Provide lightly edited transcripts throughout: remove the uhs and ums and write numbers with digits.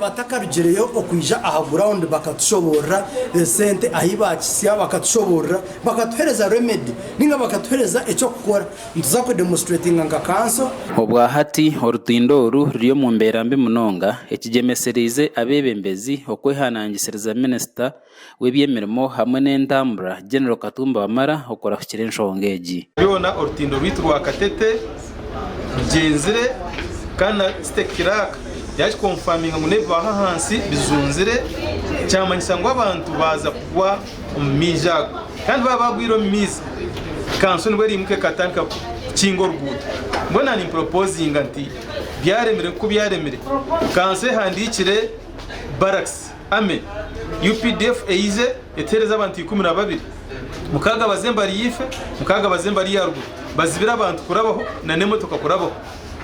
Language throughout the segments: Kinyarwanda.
batakarugereyo okwija aha ground bakatushobora sente ahibakisya bakatushobora bakatuhereza remedy ninga bakatuhereza echo kukora ntuzako demonstrating nga kanso obwa hati orutindoru ryo mu mberambe munonga ekigemesereze abebembezi okwehanangisereza minister w'ebyemirimo hamwe n'entambura General Katumba Wamala okora kukira enshonga egi byona orutindo rwitwa Katete genzire kana stekiraka yaje konfaminga ngo nebaha hansi bizunzire cyamanyisa ngo abantu baza kuwa mijago kandi babagwiro mizi kanso ni bari muke katanka kingo rugudo mbona ni proposing anti byaremere ko byaremere kanse handikire barracks amen UPDF eize etereza abantu 12 mukaga bazembari yife mukaga bazembari yarwo bazibira abantu kurabaho na nemotoka kurabaho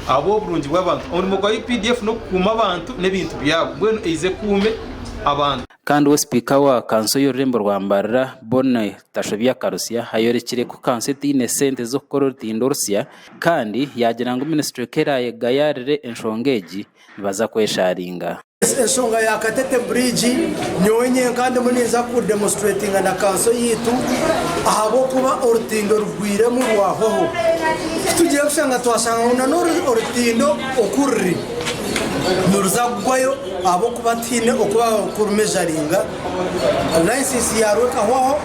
abo burungi bw'abantu umurimo gwa UPDF no kuma abantu n'ebintu byabo mbwenu eize kume abantu kandi we speaker wa kanso y'ururembo rwa Mbarara Bonne Tashobya Karusia hayorekire ku kanso tine sente zo korortindo Russia kandi yagira ngo ministry keraye gayarire enshongeji baza kwesharinga eshonga ya Katete bridge nyonye kandi muniza ku demonstrating na kanso yitu ahabo kuba orutindo rugwire mu rwahoho tugiye gushanga twashanga na orutindo okurri nuruzagwayo abo kubatine okuba kurumejaringa license yarwe kahwaho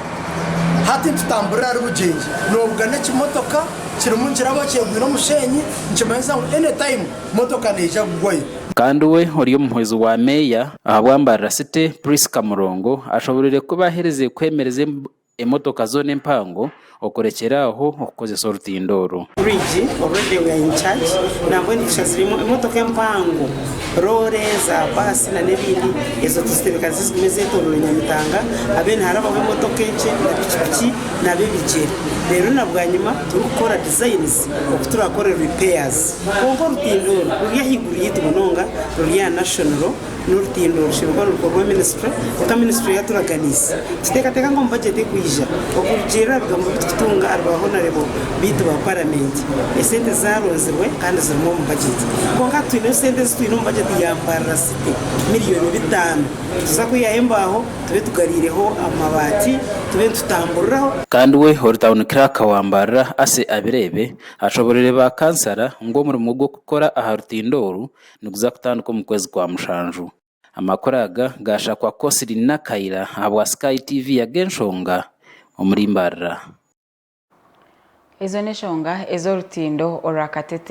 hati tutambura ari bujenje nobwa kimotoka kirimo kirabo cyegwira mushenyi nkimanza ngo anytime motoka neja gwayo kandi we uriyo muhwezo wa meya ahabwambara City Priska Murongo ashoborere kubahereze kwemereze emotoka zone mpango okorekeraho okoze sorutindoro bridge already we are in charge nabwo ndishazirimo emotoka mpango roreza basi na nebindi ezo tustebeka zizimeze tororo Nyamitanga abene haraba emotoka ece na pichipichi na bebigere rero nabwanyuma turukora designs okuturakora repairs kongo rutindoro ruriya higuriye tumunonga ruriya national n'urutindo rushirwa rukorwa ministry eka ministry yaturaganisa tutekateka ngo budget kwija okugera bigambo bitutunga arbaho na rebo bitu ba parliament esente zarozerwe kandi zirimo mu budget konga twine sente zitwine mu budget ya Mbarara City miliyoni 5 tuzakuyahembaho tube tugarireho amabati tube tutamburiraho kandi we Hortown Crack wa Mbarara ase abirebe ashoborere ba kansara ngo muri mugo gukora aha rutindoru niguza kutanduka mu kwezi kwa mushanju amakoraga gashakwa kosiri nakayira abwa Sky TV ya genshonga omuri Mbarara izo neshonga ezo rutindo ora Katete